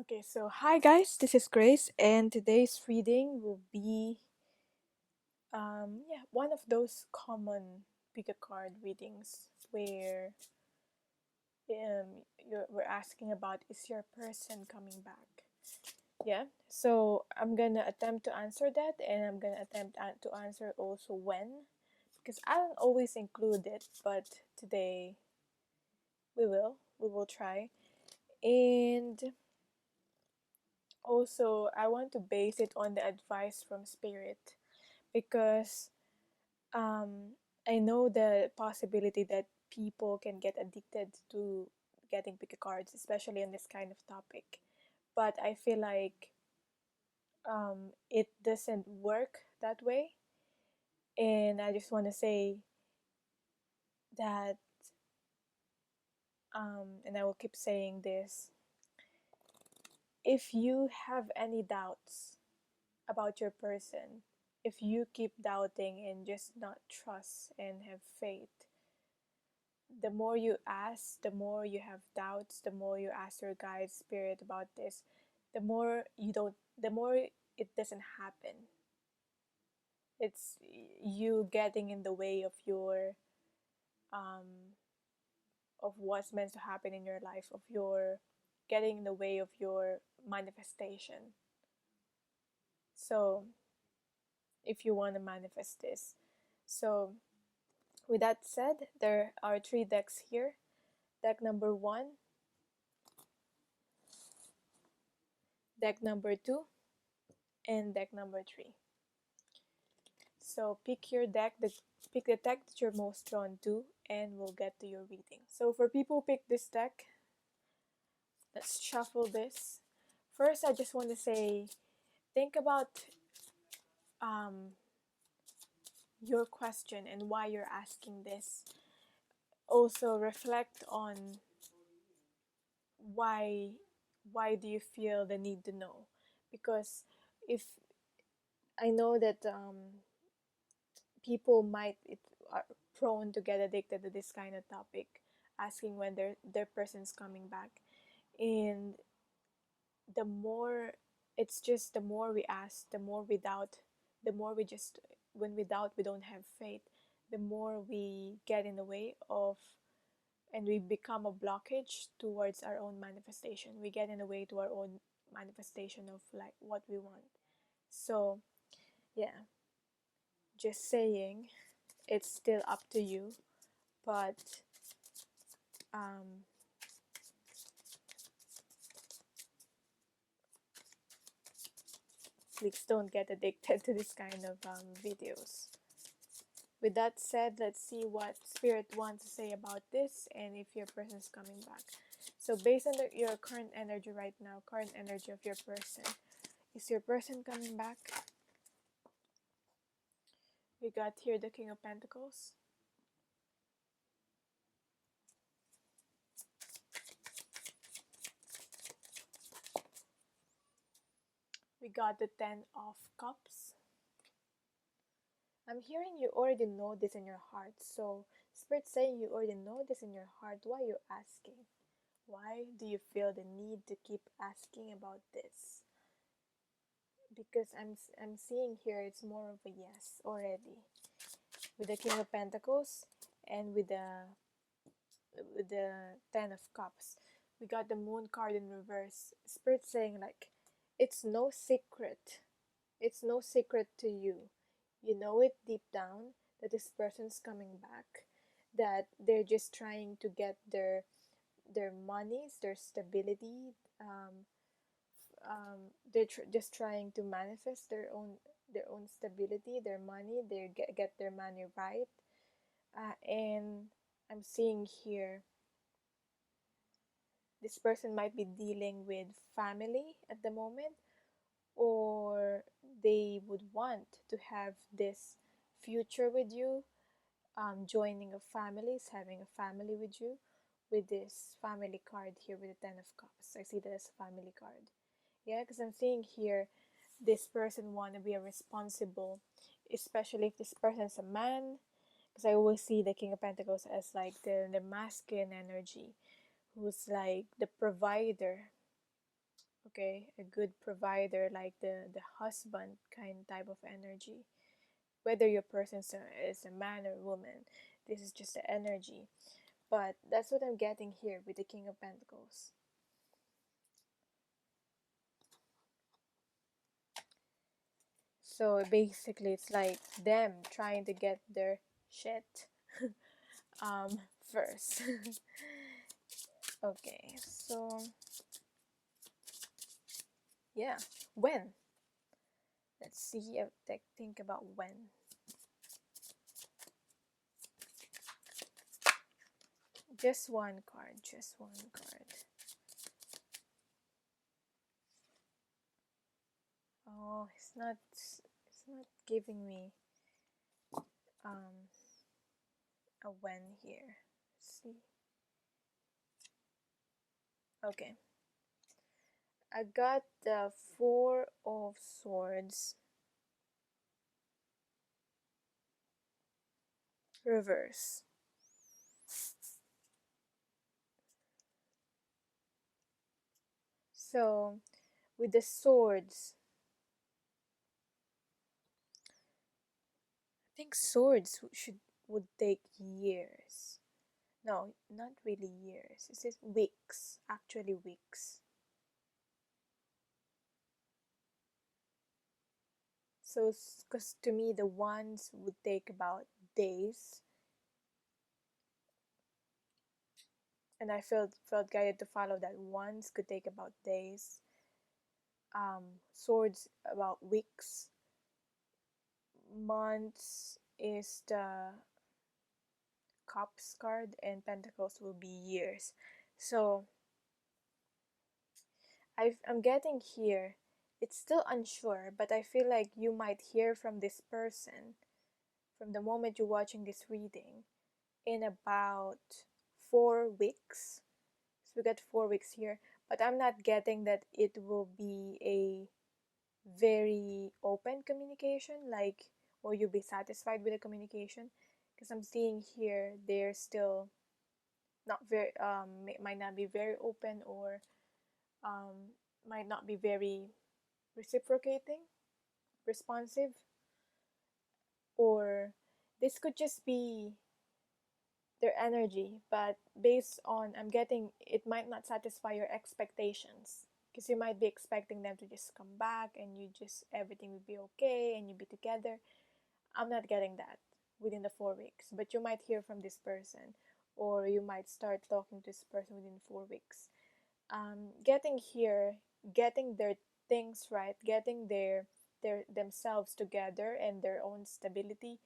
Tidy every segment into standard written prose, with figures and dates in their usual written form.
Okay, so hi guys, this is Grace, and today's reading will be one of those common pick a card readings where we're asking about, is your person coming back? Yeah, so I'm gonna attempt to answer that, and I'm gonna attempt to answer also when, because I don't always include it, but today we will try. And also I want to base it on the advice from Spirit, because I know the possibility that people can get addicted to getting pick cards, especially on this kind of topic. But I feel like it doesn't work that way. And I just want to say that, and I will keep saying this, if you have any doubts about your person, if you keep doubting and just not trust and have faith, the more you ask, the more you have doubts, the more you ask your guide spirit about this, the more it doesn't happen. It's you getting in the way of your of what's meant to happen in your life, of your getting in the way of your manifestation. So if you want to manifest this. So with that said, there are three decks here. Deck number 1, deck number 2, and deck number 3. So pick the deck that you're most drawn to, and we'll get to your reading. So for people who pick this deck, let's shuffle this. First, I just want to say, think about um, your question and why you're asking this. Also, reflect on why why do you feel the need to know? Because if I know that people might are prone to get addicted to this kind of topic, asking when their person's coming back. And the more it's just the more we ask, the more we doubt, the more we just when we doubt, we don't have faith, the more we get in the way of, and we become a blockage towards our own manifestation. We get in the way to our own manifestation of like what we want. So yeah, just saying, it's still up to you, but um, please don't get addicted to this kind of videos. With that said, let's see what Spirit wants to say about this and if your person is coming back. So based on your current energy right now, current energy of your person, is your person coming back? We got here the King of Pentacles. We got the Ten of Cups. I'm hearing you already know this in your heart. So Spirit saying you already know this in your heart. Why are you asking? Why do you feel the need to keep asking about this? Because I'm seeing here it's more of a yes already. With the King of Pentacles and with the Ten of Cups. We got the Moon card in reverse. Spirit saying like, it's no secret. It's no secret to you. You know it deep down that this person's coming back. That they're just trying to get their monies, their stability. Just trying to manifest their own stability, their money. They get their money right. And I'm seeing here this person might be dealing with family at the moment, or they would want to have this future with you, joining a families, having a family with you, with this family card here with the Ten of Cups. I see that as a family card. Yeah, because I'm seeing here this person want to be a responsible, especially if this person's a man, because I always see the King of Pentacles as like the masculine energy, who's like the provider okay, a good provider, like the husband kind type of energy. Whether your person is a man or woman, this is just the energy. But that's what I'm getting here with the King of Pentacles. So basically, it's like them trying to get their shit um, first. Okay, so yeah, when? Let's see. Think about when. Just one card. Just one card. Oh, it's not. It's not giving me um a when here. Let's see. Okay, I got the Four of Swords reverse. So with the swords, I think swords would take years. No, not really years. It says weeks. Actually, weeks. So, because to me, the wands would take about days, and I felt guided to follow that. Wands could take about days. Swords about weeks. Months is the Cups card, and Pentacles will be years. So I'm getting here. It's still unsure, but I feel like you might hear from this person from the moment you're watching this reading in about 4 weeks. So we got 4 weeks here, but I'm not getting that it will be a very open communication, like, or you'll be satisfied with the communication, because I'm seeing here they're still not very might not be very open, or um might not be very reciprocating, responsive, or this could just be their energy, but based on, I'm getting, it might not satisfy your expectations, because you might be expecting them to just come back and you just everything will be okay and you be together. I'm not getting that within the 4 weeks, but you might hear from this person, or you might start talking to this person within 4 weeks. Getting here, getting their things right, getting their themselves together and their own stability.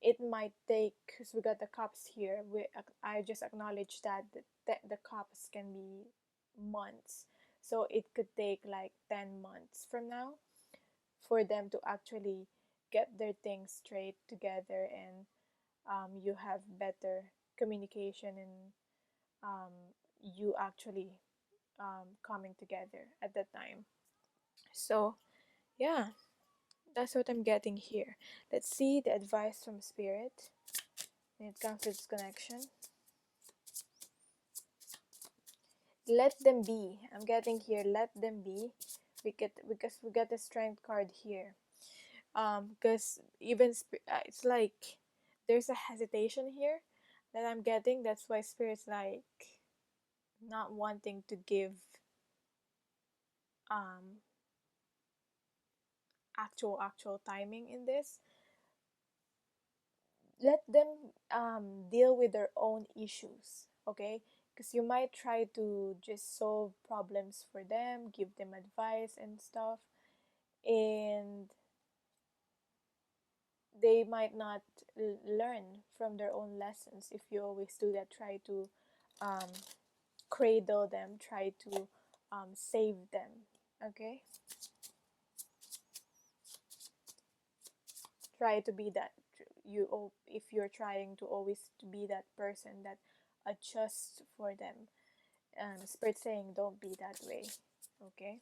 It might take, because we got the cups here. I just acknowledge that the cups can be months, so it could take like 10 months from now for them to actually get their things straight together, and you have better communication, and um, you actually coming together at that time. So, yeah, that's what I'm getting here. Let's see the advice from Spirit when it comes to this connection. Let them be. I'm getting here. Let them be. Because we get the Strength card here. Because even it's like there's a hesitation here that I'm getting. That's why Spirit's like not wanting to give um actual timing in this. Let them deal with their own issues, okay? Because you might try to just solve problems for them, give them advice and stuff, and they might not learn from their own lessons if you always do that. Try to um, cradle them, try to save them, okay? Try to be that. If you're trying to always to be that person that adjusts for them, Spirit saying don't be that way, okay?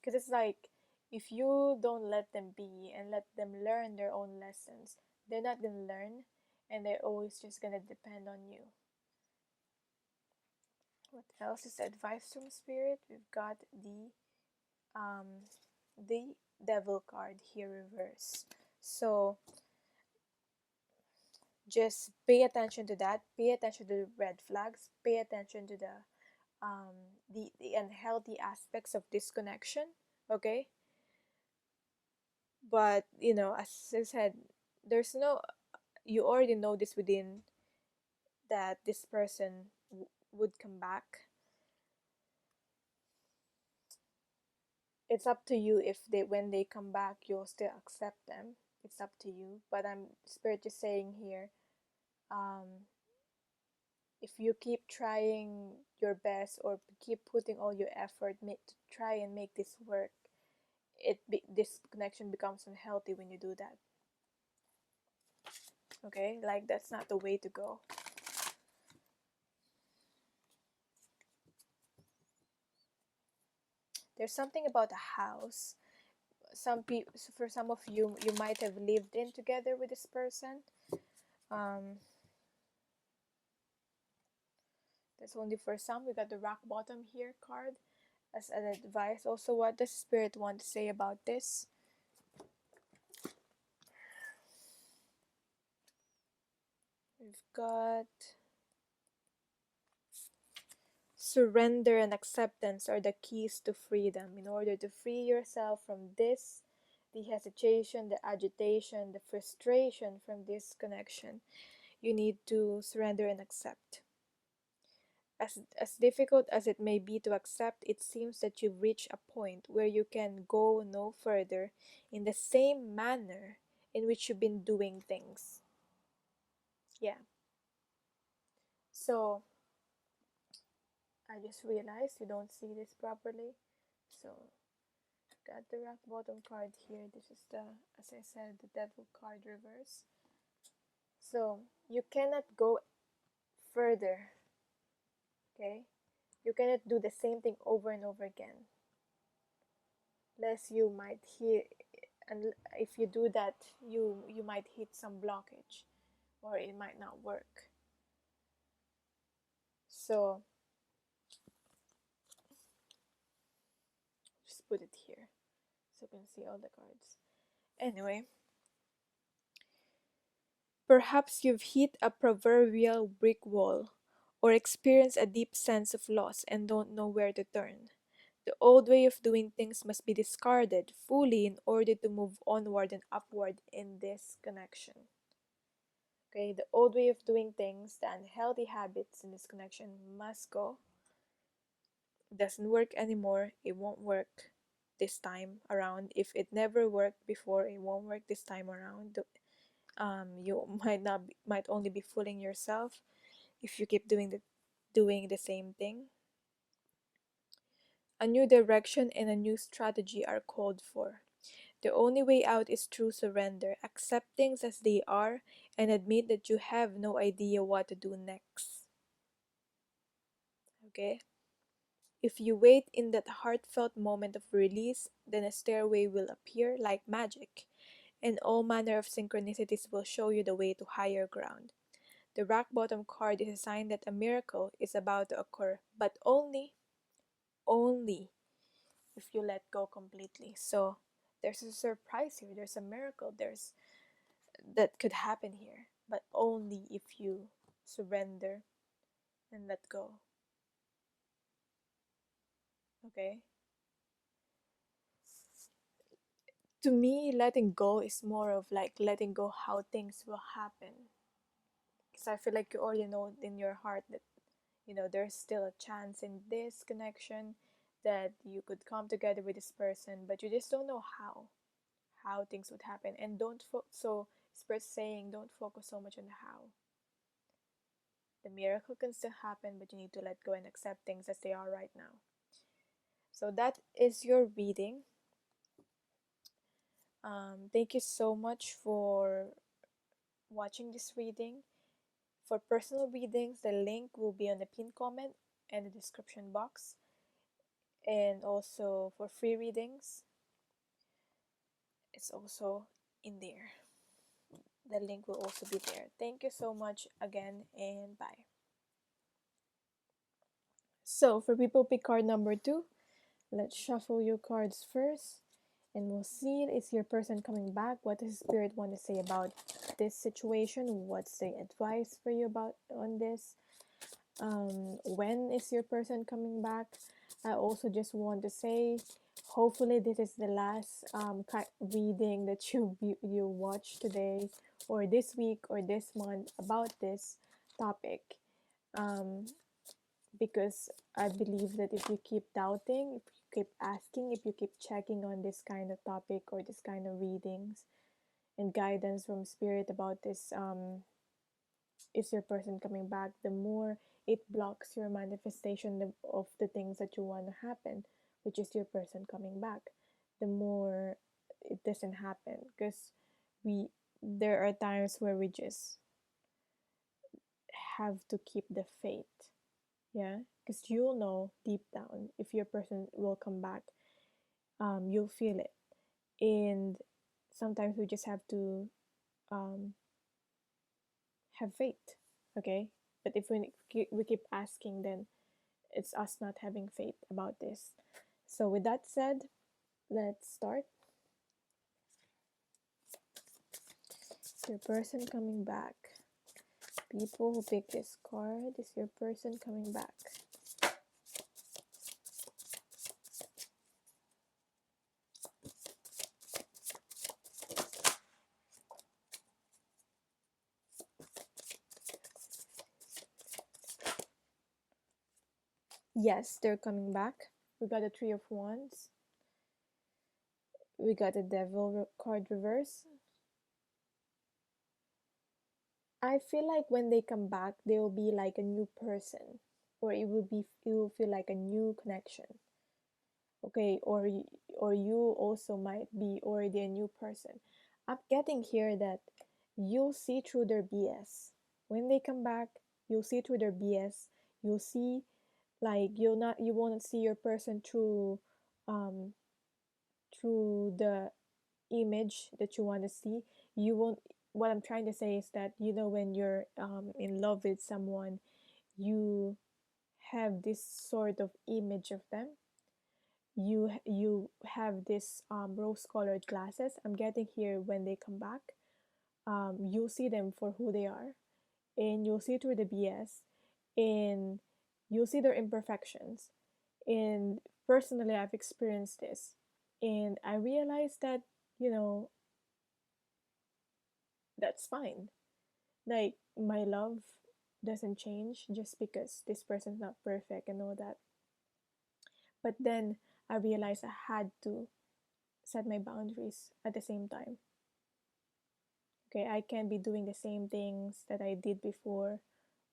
Because it's like, if you don't let them be and let them learn their own lessons, they're not gonna learn, and they're always just gonna depend on you, What else is advice from spirit? We've got the devil card here reverse. So just pay attention to that. Pay attention to the red flags. Pay attention to the unhealthy aspects of disconnection. Okay, but as I said, there's no. You already know this within that this person would come back. It's up to you if they when they come back you'll still accept them. It's up to you. But spirit is saying here, um, if you keep trying your best or keep putting all your effort to try and make this work, this connection becomes unhealthy when you do that. Okay, like that's not the way to go. There's something about a house. For some of you, you might have lived in together with this person. That's only for some. We got the rock bottom here card as an advice. Also, what does spirit want to say about this? We've got surrender and acceptance are the keys to freedom. In order to free yourself from this, the hesitation, the agitation, the frustration from this connection, you need to surrender and accept. As difficult as it may be to accept, it seems that you've reached a point where you can go no further in the same manner in which you've been doing things. Yeah. So, I just realized you don't see this properly. So, got the rock bottom card here. This is as I said, the devil card reverse. So, you cannot go further. Okay? You cannot do the same thing over and over again. Lest you might hit, and if you do that, you might hit some blockage, or it might not work. So, just put it here so you can see all the cards. Anyway, perhaps you've hit a proverbial brick wall or experienced a deep sense of loss and don't know where to turn. The old way of doing things must be discarded fully in order to move onward and upward in this connection. Okay, the old way of doing things, the unhealthy habits in this connection must go. It doesn't work anymore. It won't work this time around. If it never worked before, it won't work this time around. You might only be fooling yourself if you keep doing the same thing. A new direction and a new strategy are called for. The only way out is through surrender, accept things as they are, and admit that you have no idea what to do next. Okay? If you wait in that heartfelt moment of release, then a stairway will appear like magic, and all manner of synchronicities will show you the way to higher ground. The rock bottom card is a sign that a miracle is about to occur, but only if you let go completely. So there's a surprise here, there's a miracle, that could happen here, but only if you surrender and let go. Okay? To me, letting go is more of like letting go how things will happen. Because I feel like you already know in your heart that, there's still a chance in this connection that you could come together with this person, but you just don't know how things would happen. And so Spirit saying, don't focus so much on how. The miracle can still happen, but you need to let go and accept things as they are right now. So that is your reading. Thank you so much for watching this reading. For personal readings, the link will be on the pinned comment and the description box. And also for free readings, it's also in there. The link will also be there. Thank you so much again, and bye. So for people pick card number 2, let's shuffle your cards first, and we'll see, is your person coming back? What does spirit want to say about this situation? What's the advice for you about on this? When is your person coming back? I also just want to say, hopefully this is the last reading that you watch today or this week or this month about this topic. Um, because I believe that if you keep doubting, if you keep asking, if you keep checking on this kind of topic or this kind of readings and guidance from spirit about this, is your person coming back, the more it blocks your manifestation of the things that you want to happen, which is your person coming back. The more it doesn't happen, because we there are times where we just have to keep the faith. Yeah, because you'll know deep down if your person will come back. You'll feel it, and sometimes we just have to um, have faith. Okay, but if we keep asking, then it's us not having faith about this. So with that said, let's start. Your person coming back. People who pick this card, is your person coming back? Yes, they're coming back. We got a Three of Wands. We got a Devil card reverse. I feel like when they come back, they will be like a new person, or it will feel like a new connection. Okay, or you also might be already a new person. I'm getting here that you'll see through their BS. When they come back, you'll see through their BS. You'll see, like, you won't see your person um through the image that you want to see. You won't What I'm trying to say is that, when you're in love with someone, you have this sort of image of them. You have this rose colored glasses. I'm getting here, when they come back, you'll see them for who they are, and you'll see through the BS, and you'll see their imperfections. And personally, I've experienced this, and I realized that, you know that's fine. Like, my love doesn't change just because this person's not perfect and all that. But then I realized I had to set my boundaries at the same time. Okay, I can't be doing the same things that I did before,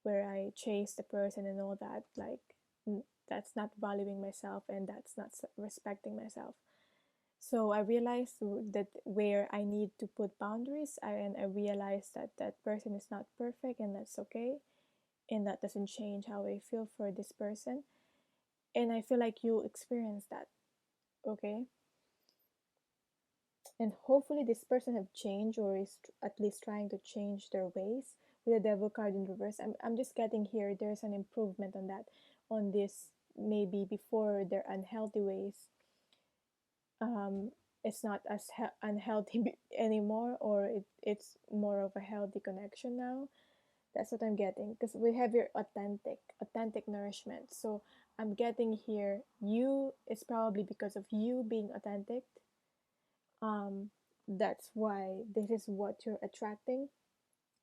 where I chased the person and all that. Like, that's not valuing myself, and that's not respecting myself. So I realized that where I need to put boundaries, and I realized that that person is not perfect, and that's okay, and that doesn't change how I feel for this person. And I feel like you experience that, okay? And hopefully this person have changed, or is at least trying to change their ways. With the devil card in reverse, I'm just getting here, there's an improvement on that, on this. Maybe before their unhealthy ways, um, it's not as unhealthy anymore, or it's more of a healthy connection now. That's what I'm getting, because we have your authentic nourishment. So I'm getting here, you, it's probably because of you being authentic. um that's why this is what you're attracting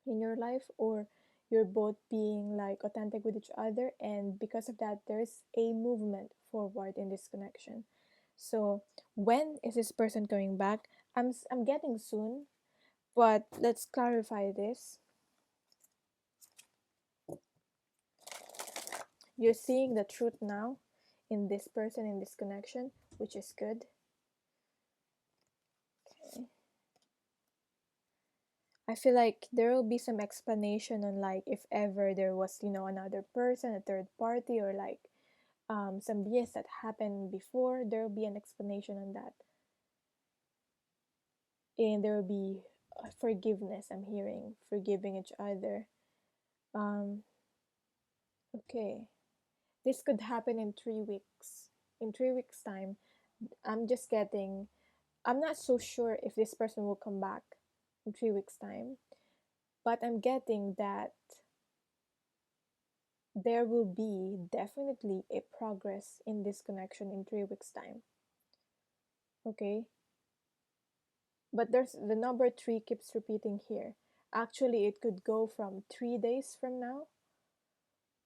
in your life, or you're both being like authentic with each other, and because of that there's a movement forward in this connection. So when is this person coming back? I'm getting soon, but let's clarify this. You're seeing the truth now in this person, in this connection, which is good. Okay. I feel like there will be some explanation on, like, if ever there was, another person, a third party, or like some BS that happened before, there will be an explanation on that. And there will be forgiveness. I'm hearing forgiving each other. Um, okay. This could happen in 3 weeks. In 3 weeks' time, I'm just getting, I'm not so sure if this person will come back in 3 weeks' time, but I'm getting that there will be definitely a progress in this connection in 3 weeks' time. Okay? But there's the number three keeps repeating here. Actually, it could go from 3 days from now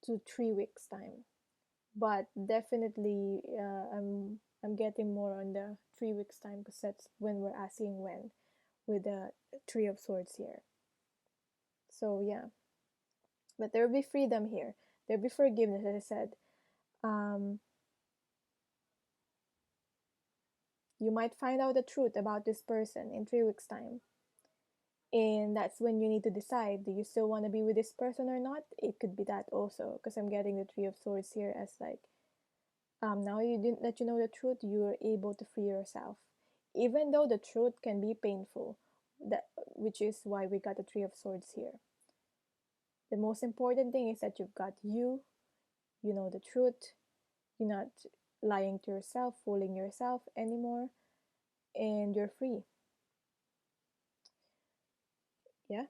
to 3 weeks' time. But definitely, I'm getting more on the 3 weeks' time because that's when we're asking when with the Three of Swords here. So yeah, but there will be freedom here. There will be forgiveness, as I said. Um, you might find out the truth about this person in 3 weeks' time. And that's when you need to decide, do you still want to be with this person or not? It could be that also, because I'm getting the Three of Swords here as like, now you didn't let you know the truth, you're able to free yourself. Even though the truth can be painful, that which is why we got the Three of Swords here. The most important thing is that you've got you know the truth, you're not lying to yourself, fooling yourself anymore, and you're free. Yeah.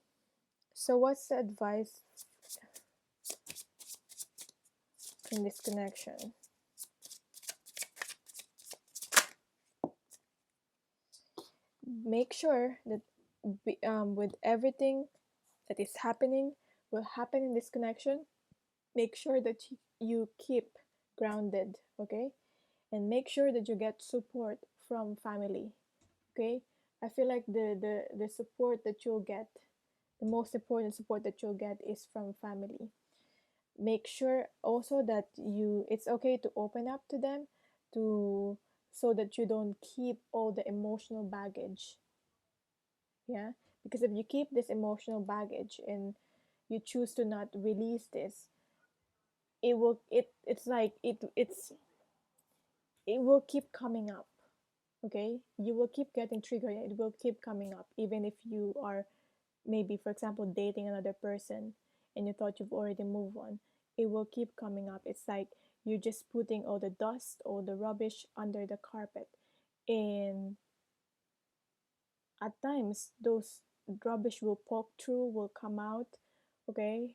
So what's the advice in this connection? Make sure that with everything that is happening, will happen in this connection, make sure that you keep grounded, okay? And make sure that you get support from family, okay? I feel like the support that you'll get, the most important support that you'll get is from family. Make sure also that it's okay to open up to them, to so that you don't keep all the emotional baggage. Yeah, because if you keep this emotional baggage and you choose to not release this, it's like it will keep coming up. Okay, you will keep getting triggered, it will keep coming up even if you are, maybe for example, dating another person and you thought you've already moved on. It will keep coming up. It's like you're just putting all the dust, all the rubbish under the carpet, and at times those rubbish will poke through, will come out, okay,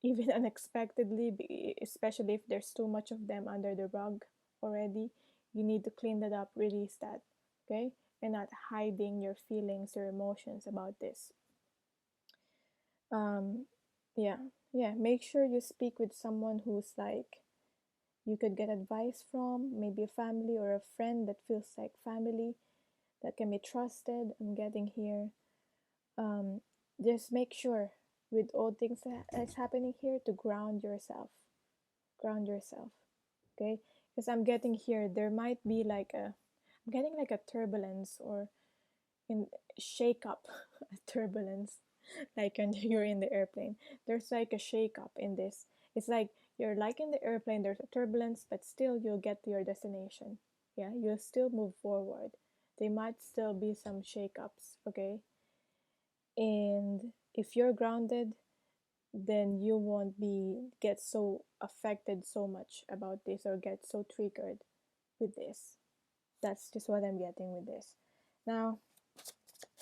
even unexpectedly, especially if there's too much of them under the rug already. You need to clean that up, release that, okay, and not hiding your feelings, your emotions about this. um yeah, yeah, make sure you speak with someone who's like you could get advice from, maybe a family or a friend that feels like family, that can be trusted. I'm getting here. um, just make sure with all things that's happening here to ground yourself, okay? Because I'm getting here, there might be like I'm getting like a turbulence or in shake up, a turbulence, like when you're in the airplane, there's like a shake up in this. It's like you're like in the airplane, there's a turbulence, but still you'll get to your destination. Yeah, you'll still move forward. There might still be some shake ups, okay? And if you're grounded, then you won't be get so affected so much about this or get so triggered with this. That's just what I'm getting with this. Now,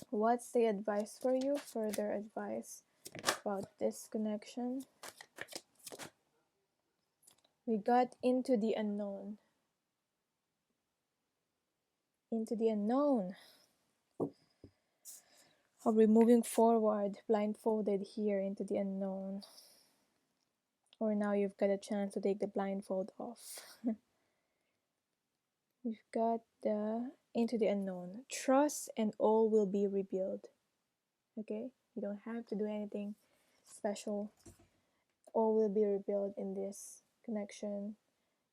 what's the advice for you? Further advice about this connection? We got into the unknown. Into the unknown. Are we moving forward blindfolded here into the unknown? Or now you've got a chance to take the blindfold off. We've got the into the unknown. Trust and all will be revealed. Okay? You don't have to do anything special. All will be revealed in this connection.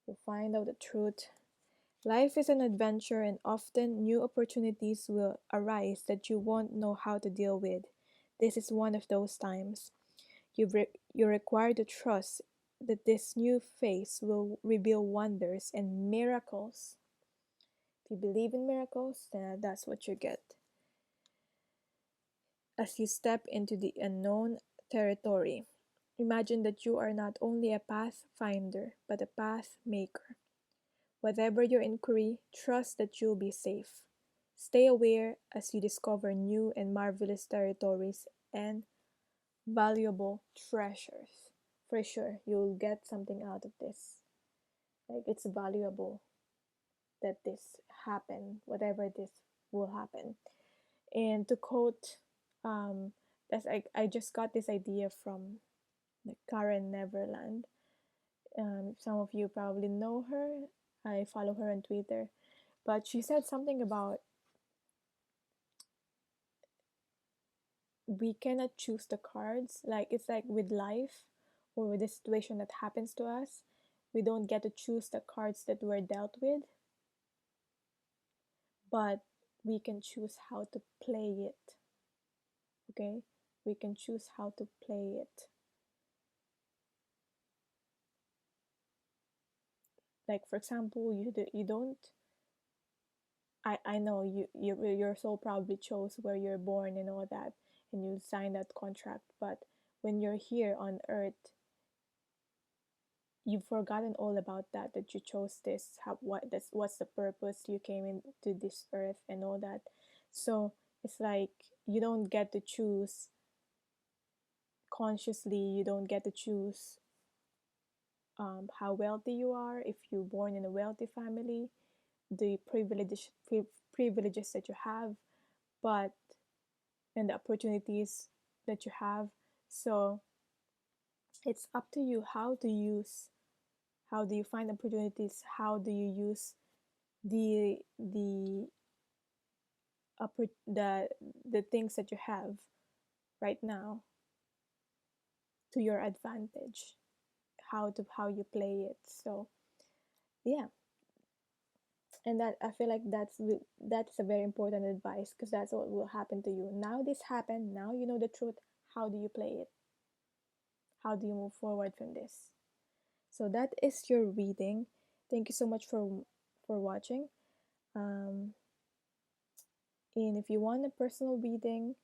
You'll find out the truth. Life is an adventure, and often new opportunities will arise that you won't know how to deal with. This is one of those times. You're required to trust that this new phase will reveal wonders and miracles. If you believe in miracles, then that's what you get. As you step into the unknown territory, Imagine that you are not only a pathfinder, but a path maker. Whatever your inquiry, trust that you'll be safe. Stay aware as you discover new and marvelous territories and valuable treasures. For sure, you'll get something out of this. Like, it's valuable that this happen, whatever this will happen. And to quote, that's I just got this idea from Karen Neverland. Some of you probably know her. I follow her on Twitter, but she said something about we cannot choose the cards. Like, it's like with life or with the situation that happens to us, we don't get to choose the cards that we're dealt with, but we can choose how to play it. Okay, we can choose how to play it. Like, for example, you don't. I know your soul probably chose where you're born and all that, and you sign that contract. But when you're here on Earth, you've forgotten all about that. That you chose this. What's the purpose you came into this Earth and all that. So it's like you don't get to choose consciously. You don't get to choose how wealthy you are if you're born in a wealthy family, the privileges that you have, but and the opportunities that you have. So it's up to you how do you find opportunities, how do you use the the things that you have right now to your advantage, how you play it. So yeah, and that I feel like that's a very important advice, because that's what will happen to you. Now this happened, now you know the truth. How do you play it? How do you move forward from this? So that is your reading. Thank you so much for watching. um, and if you want a personal reading,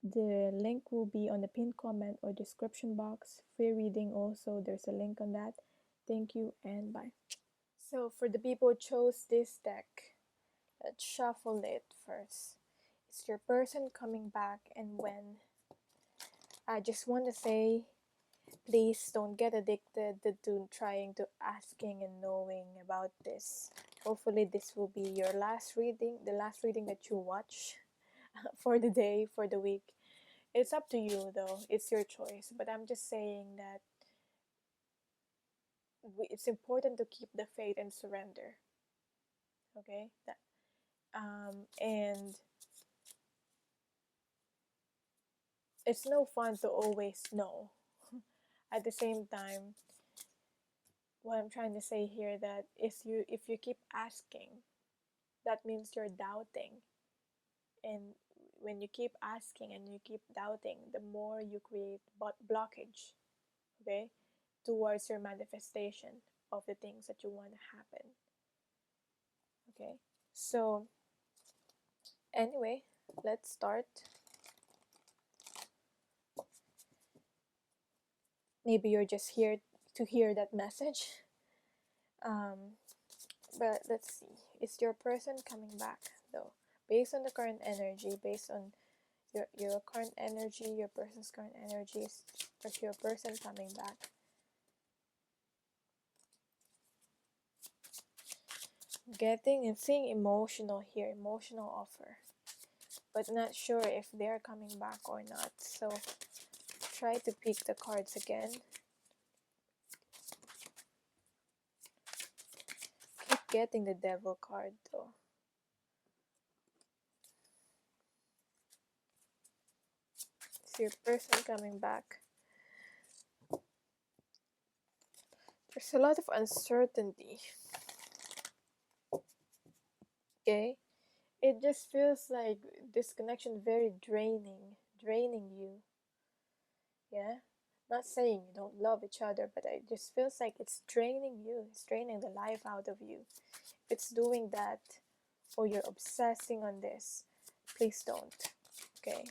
the link will be on the pinned comment or description box. Free reading also, there's a link on that. Thank you and bye. So for the people who chose this deck, let's shuffle it first. It's your person coming back, and when I just want to say, please don't get addicted to trying to asking and knowing about this. Hopefully this will be your last reading, the last reading that you watch for the day, for the week. It's up to you though, it's your choice. But I'm just saying that it's important to keep the faith and surrender. Okay? And it's no fun to always know. At the same time, what I'm trying to say here, that if you keep asking, that means you're doubting. And when you keep asking and you keep doubting, the more you create blockage, okay, towards your manifestation of the things that you want to happen. Okay, so anyway, let's start. Maybe you're just here to hear that message. But let's see. Is your person coming back though? Based on the current energy, based on your current energy, your person's current energy, is your person coming back? Getting and seeing emotional here, emotional offer, but not sure if they're coming back or not. So try to pick the cards again. Keep getting the devil card though. Is your person coming back? There's a lot of uncertainty. Okay? It just feels like this connection very draining you. Yeah? Not saying you don't love each other, but it just feels like it's draining you. It's draining the life out of you. If it's doing that, or you're obsessing on this, please don't. Okay?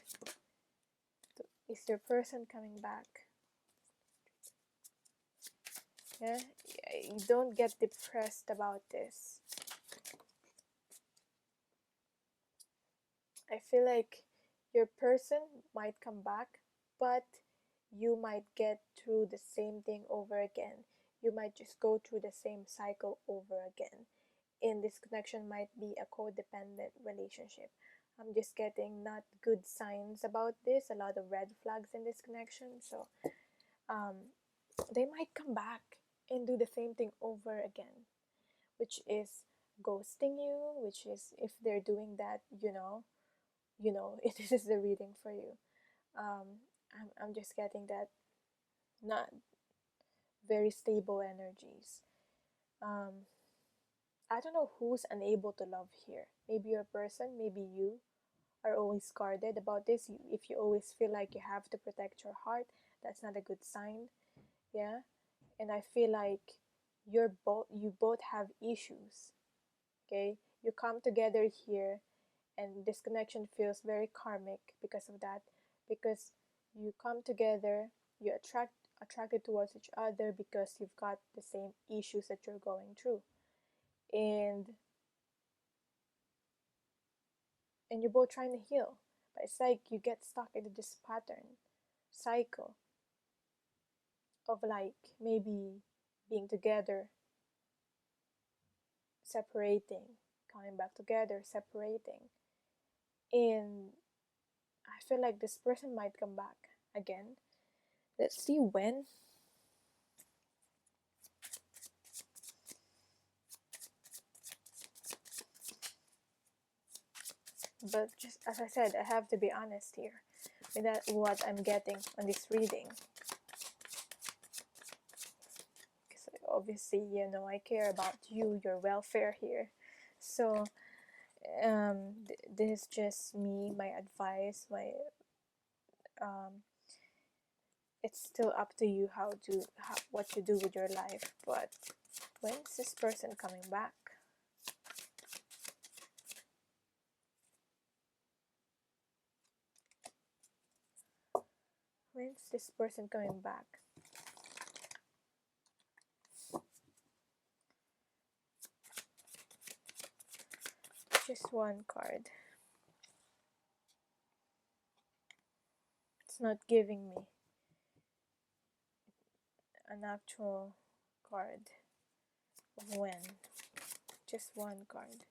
Is your person coming back? Yeah, you don't get depressed about this. I feel like your person might come back, but you might get through the same thing over again. You might just go through the same cycle over again. And this connection might be a codependent relationship. I'm just getting not good signs about this, a lot of red flags in this connection. So um, they might come back and do the same thing over again, which is ghosting you, which is if they're doing that, this is the reading for you. I'm just getting that not very stable energies. Um, I don't know who's unable to love here. Maybe your person, maybe you are always guarded about this. If you always feel like you have to protect your heart, that's not a good sign. Yeah, and I feel like you both have issues. Okay, you come together here, and this connection feels very karmic because of that. Because you come together, you attracted towards each other because you've got the same issues that you're going through, and you're both trying to heal. But it's like you get stuck into this pattern, cycle of like maybe being together, separating, coming back together, separating. And I feel like this person might come back again. Let's see when. But just as I said, I have to be honest here with that, what I'm getting on this reading. Because obviously, I care about you, your welfare here. So, this is just me, my advice, um, it's still up to you what you do with your life. But when's this person coming back? When's this person coming back? Just one card. It's not giving me an actual card of when. Just one card.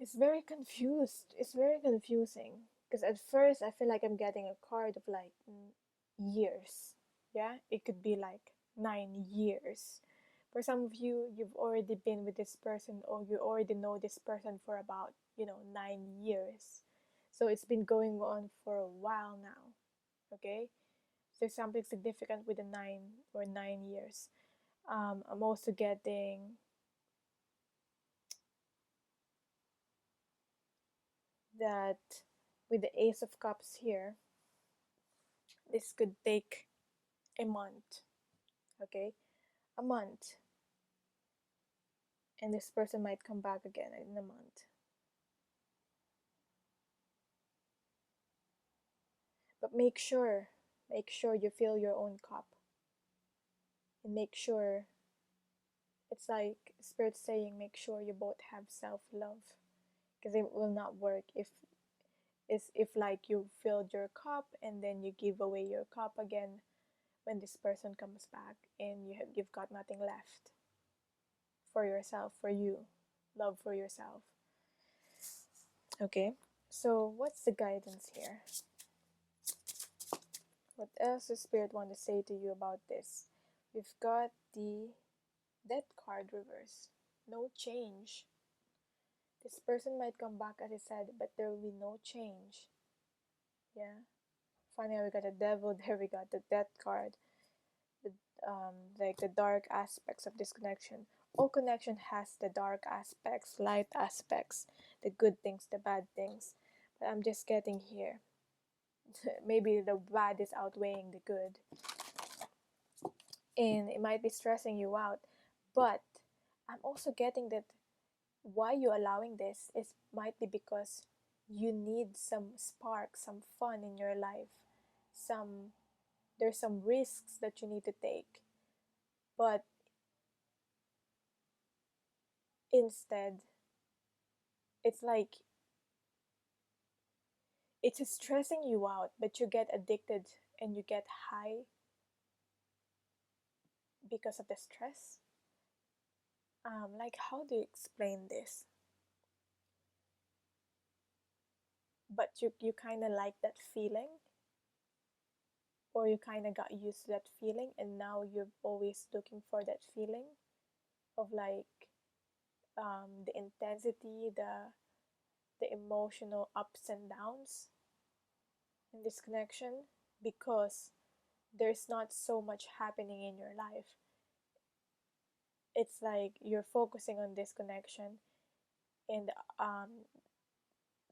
It's very confused. It's very confusing. Because at first I feel like I'm getting a card of like years. Yeah? It could be like 9 years. For some of you, you've already been with this person or you already know this person for about, 9 years. So it's been going on for a while now. Okay? There's something significant with the 9 years. I'm also getting that with the Ace of Cups here, this could take a month, okay? A month. And this person might come back again in a month. But make sure you fill your own cup. And make sure, it's like Spirit saying, make sure you both have self-love. Because it will not work if like you filled your cup and then you give away your cup again when this person comes back and you've got nothing left for yourself, for you, love for yourself. Okay, so what's the guidance here? What else does Spirit want to say to you about this? We've got the Death card reverse. No change. This person might come back, as I said, but there will be no change. Yeah. Finally, we got the Devil. There we got the Death card. The, like the dark aspects of this connection. All connection has the dark aspects, light aspects, the good things, the bad things. But I'm just getting here. Maybe the bad is outweighing the good. And it might be stressing you out. But I'm also getting that why you're allowing this is might be because you need some spark, some fun in your life, some There's some risks that you need to take, but instead, it's like it's stressing you out, but you get addicted and you get high because of the stress. Like, how do you explain this? But you kind of like that feeling, or you kind of got used to that feeling, and now you're always looking for that feeling of like the intensity, the emotional ups and downs in this connection, because there's not so much happening in your life. It's like you're focusing on this connection, and um,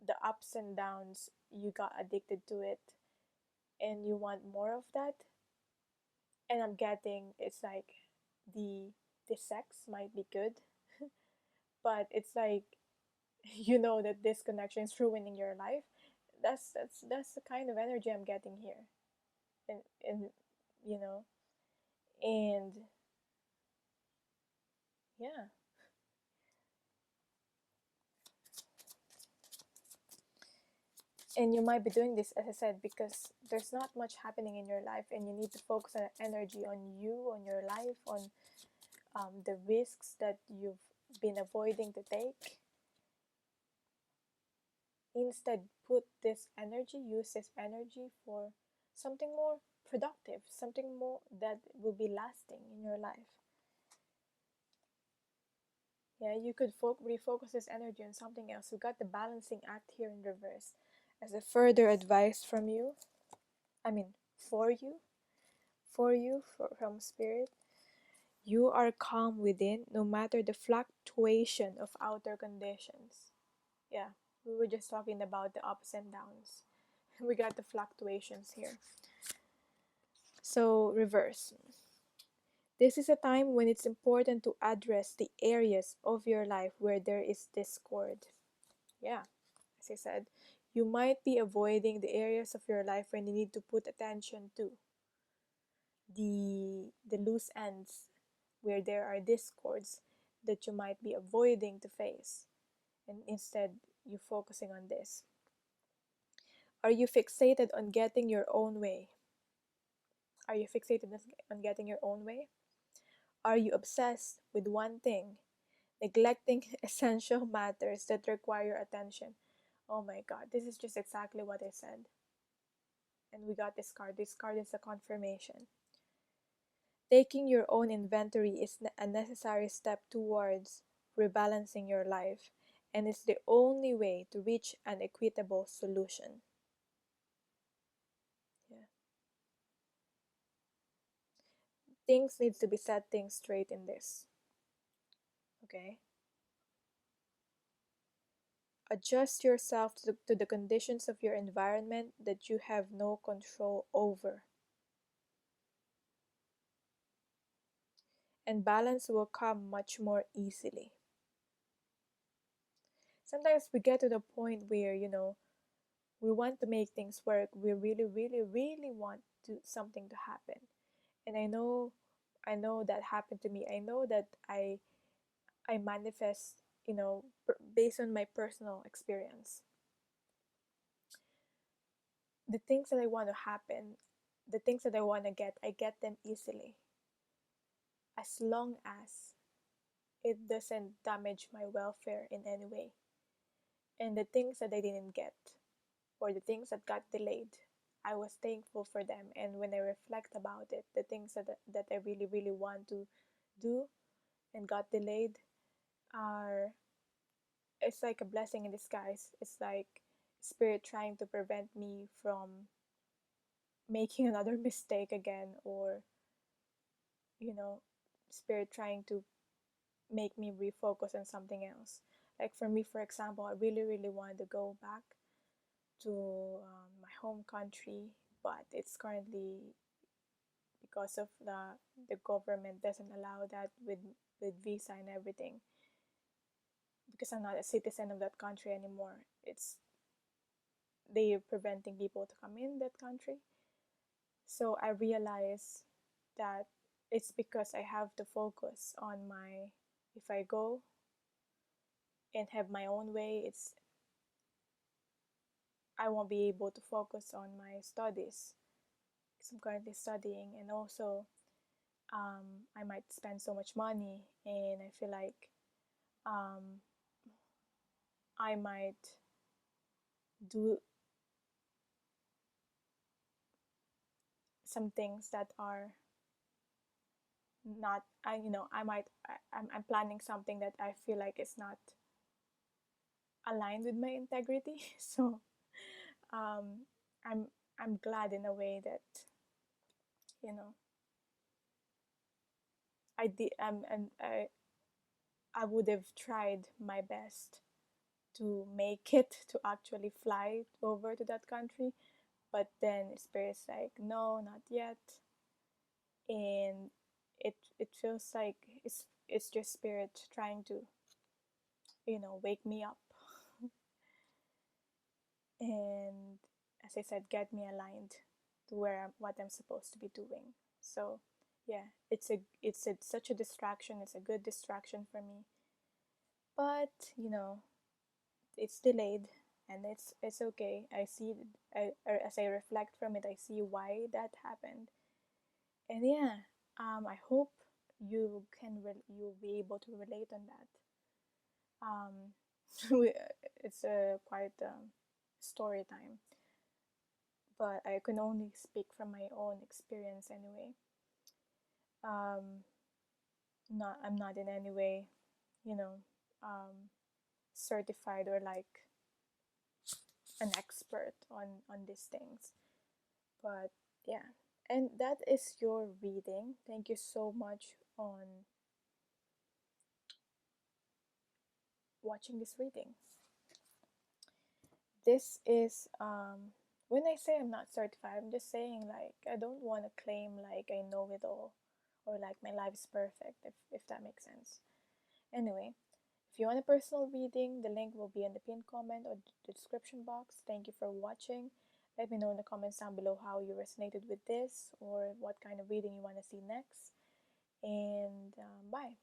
the ups and downs, you got addicted to it, and you want more of that. And I'm getting it's like the the sex might be good, but it's like you know that this connection is ruining your life. That's the kind of energy I'm getting here, and you know, and yeah, and you might be doing this, as I said, because there's not much happening in your life, and you need to focus on energy on you, on your life, on the risks that you've been avoiding to take. Instead, put this energy, use this energy for something more productive, something more that will be lasting in your life. Yeah, you could refocus this energy on something else. We got the balancing act here in reverse as a further advice from you. I mean, for you, from spirit. You are calm within no matter the fluctuation of outer conditions. Yeah, we were just talking about the ups and downs. We got the fluctuations here. So, reverse. This is a time when it's important to address the areas of your life where there is discord. Yeah, as I said, you might be avoiding the areas of your life when you need to put attention to the loose ends where there are discords that you might be avoiding to face, and instead you focusing on this. Are you fixated on getting your own way? Are you fixated on getting your own way? Are you obsessed with one thing, neglecting essential matters that require attention? Oh my god, this is just exactly what I said. And we got this card. This card is a confirmation. Taking your own inventory is a necessary step towards rebalancing your life, and it's the only way to reach an equitable solution. Yeah. Things needs to be set things straight in this. Okay? Adjust yourself to the conditions of your environment that you have no control over. And balance will come much more easily. Sometimes we get to the point where, we want to make things work. We really, really, really want something to happen. And I know that happened to me. I know that I manifest, based on my personal experience. The things that I want to happen, the things that I want to get, I get them easily. As long as it doesn't damage my welfare in any way. And the things that I didn't get, or the things that got delayed, I was thankful for them. And when I reflect about it, the things that I really, really want to do and got delayed are, it's like a blessing in disguise. It's like spirit trying to prevent me from making another mistake again, or, you know, spirit trying to make me refocus on something else. Like for me, for example, I really, really wanted to go back to my home country, but it's currently, because of the government doesn't allow that with visa and everything, because I'm not a citizen of that country anymore. It's They're preventing people to come in that country. So I realize that it's because I have to focus on my, if I go and have my own way, it's I won't be able to focus on my studies because I'm currently studying, and also I might spend so much money, and I feel like um, I might do some things that are not, I might, I'm planning something that I feel like is not aligned with my integrity. So um, I'm I'm glad in a way that you know I did and I would have tried my best to make it to actually fly over to that country, but then Spirit's like, no, not yet, and it feels like it's just Spirit trying to wake me up and, as I said, get me aligned to what I'm supposed to be doing. So yeah, such a distraction. It's a good distraction for me, but it's delayed, and it's okay. I see, as I reflect from it, I see why that happened, and yeah, I hope you'll be able to relate on that. Um, it's a quite story time, but I can only speak from my own experience anyway. Um, I'm not in any way, you know, um, certified or like an expert on these things. But yeah, and that is your reading. Thank you so much on watching this reading. This is when I say I'm not certified, I'm just saying like I don't want to claim like I know it all or like my life is perfect, if that makes sense. Anyway, if you want a personal reading, the link will be in the pinned comment or the description box. Thank you for watching. Let me know in the comments down below how you resonated with this or what kind of reading you want to see next. And bye.